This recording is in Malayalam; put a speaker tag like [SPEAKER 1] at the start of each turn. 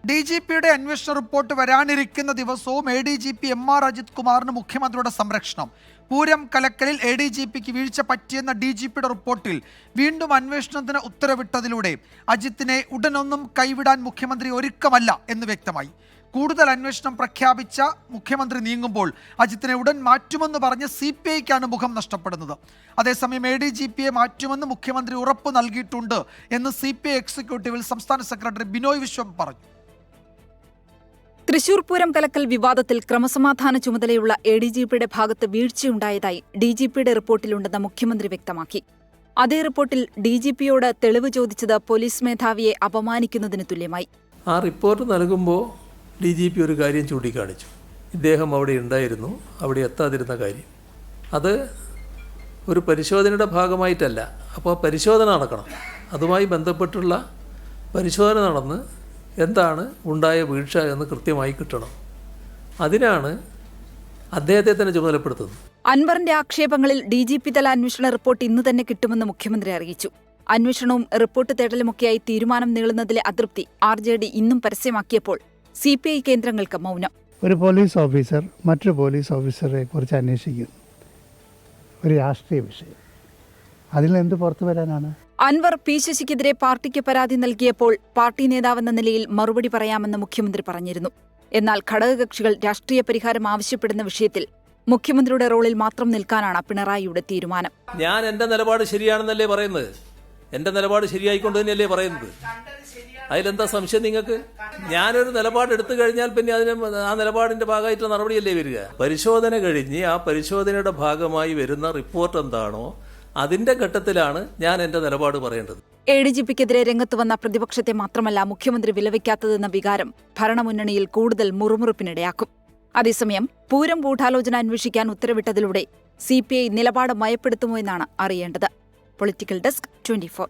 [SPEAKER 1] DGPയുടെ അന്വേഷണ റിപ്പോർട്ട് വരാനിരിക്കുന്ന ദിവസവും ADGP MR അജിത് കുമാറിന് മുഖ്യമന്ത്രിയുടെ സംരക്ഷണം. പൂരം കലക്കലിൽ ADGPക്ക് വീഴ്ച പറ്റിയെന്ന DGPയുടെ റിപ്പോർട്ടിൽ വീണ്ടും അന്വേഷണത്തിന് ഉത്തരവിട്ടതിലൂടെ അജിത്തിനെ ഉടനൊന്നും കൈവിടാൻ മുഖ്യമന്ത്രി ഒരുക്കമല്ല എന്ന് വ്യക്തമായി. കൂടുതൽ അന്വേഷണം പ്രഖ്യാപിച്ച മുഖ്യമന്ത്രി നീങ്ങുമ്പോൾ അജിത്തിനെ ഉടൻ മാറ്റുമെന്ന് പറഞ്ഞ് CPIക്കാണ് മുഖം നഷ്ടപ്പെടുന്നത്. അതേസമയം ADGPയെ മാറ്റുമെന്ന് മുഖ്യമന്ത്രി ഉറപ്പ് നൽകിയിട്ടുണ്ട് എന്ന് CPI എക്സിക്യൂട്ടീവിൽ സംസ്ഥാന സെക്രട്ടറി ബിനോയ് വിശ്വം പറഞ്ഞു.
[SPEAKER 2] തൃശൂർ പൂരം കലക്കൽ വിവാദത്തിൽ ക്രമസമാധാന ചുമതലയുള്ള ADGPയുടെ ഭാഗത്ത് വീഴ്ചയുണ്ടായതായി DGPയുടെ റിപ്പോർട്ടിലുണ്ടെന്ന് മുഖ്യമന്ത്രി വ്യക്തമാക്കി. അതേ റിപ്പോർട്ടിൽ DGPയോട് തെളിവ് ചോദിച്ചത് പോലീസ് മേധാവിയെ അപമാനിക്കുന്നതിന് തുല്യമായി.
[SPEAKER 3] ആ റിപ്പോർട്ട് നൽകുമ്പോൾ DGP ഒരു കാര്യം ചൂണ്ടിക്കാണിച്ചു. ഇദ്ദേഹം അവിടെ ഉണ്ടായിരുന്നു, അവിടെ എത്താതിരുന്ന കാര്യം. അത് ഒരു പരിശോധനയുടെ ഭാഗമായിട്ടല്ല. അപ്പോൾ പരിശോധന നടക്കണം. അതുമായി ബന്ധപ്പെട്ടുള്ള പരിശോധന നടന്ന് എന്താണ് ഉണ്ടായ വീഴ്ച എന്ന് കൃത്യമായി കിട്ടണം. അതിനാണ് അദ്ദേഹത്തെ തന്നെ ചുമതലപ്പെടുത്തുന്നത്.
[SPEAKER 2] അൻവറിന്റെ ആക്ഷേപങ്ങളിൽ DGP തല അന്വേഷണ റിപ്പോർട്ട് ഇന്ന് തന്നെ കിട്ടുമെന്ന് മുഖ്യമന്ത്രി അറിയിച്ചു. അന്വേഷണവും റിപ്പോർട്ട് തേടലുമൊക്കെയായി തീരുമാനം നീളുന്നതിലെ അതൃപ്തി RJD ഇന്നും പരസ്യമാക്കിയപ്പോൾ CPI കേന്ദ്രങ്ങൾക്ക് മൗനം.
[SPEAKER 4] ഒരു പോലീസ് ഓഫീസർ മറ്റൊരു പോലീസ് ഓഫീസറെ കുറിച്ച് അന്വേഷിക്കുന്നു. ഒരു രാഷ്ട്രീയ വിഷയം. അതിൽ എന്ത് പുറത്തു വരാനാണ്?
[SPEAKER 2] അൻവർ P ശശിക്കെതിരെ പാർട്ടിക്ക് പരാതി നൽകിയപ്പോൾ പാർട്ടി നേതാവെന്ന നിലയിൽ മറുപടി പറയാമെന്ന് മുഖ്യമന്ത്രി പറഞ്ഞിരുന്നു. എന്നാൽ ഘടകകക്ഷികൾ രാഷ്ട്രീയ പരിഹാരം ആവശ്യപ്പെടുന്ന വിഷയത്തിൽ മുഖ്യമന്ത്രിയുടെ റോളിൽ മാത്രം നിൽക്കാനാണ് പിണറായിയുടെ തീരുമാനം.
[SPEAKER 3] ഞാൻ എന്റെ നിലപാട് ശരിയാണെന്നല്ലേ പറയുന്നത്. എന്റെ നിലപാട് ശരിയായിക്കൊണ്ട് തന്നെയല്ലേ പറയുന്നത്. അതിലെന്താ സംശയം നിങ്ങൾക്ക്? ഞാനൊരു നിലപാട് എടുത്തു കഴിഞ്ഞാൽ പിന്നെ ആ നിലപാടിന്റെ ഭാഗമായിട്ടുള്ള നടപടിയല്ലേ വരിക. പരിശോധന കഴിഞ്ഞ് ആ പരിശോധനയുടെ ഭാഗമായി വരുന്ന റിപ്പോർട്ട് എന്താണോ അതിന്റെ ഘട്ടത്തിലാണ് ഞാൻ എന്റെ നിലപാട് പറയേണ്ടത്.
[SPEAKER 2] ADGPക്കെതിരെ രംഗത്ത് വന്ന പ്രതിപക്ഷത്തെ മാത്രമല്ല മുഖ്യമന്ത്രി വിലവയ്ക്കാത്തതെന്ന വികാരം ഭരണമുന്നണിയിൽ കൂടുതൽ മുറുമുറുപ്പിനിടയാക്കും. അതേസമയം പൂരം ഗൂഢാലോചന അന്വേഷിക്കാൻ ഉത്തരവിട്ടതിലൂടെ CPI നിലപാട് മയപ്പെടുത്തുമോ എന്നാണ് അറിയേണ്ടത്. Political desk 24.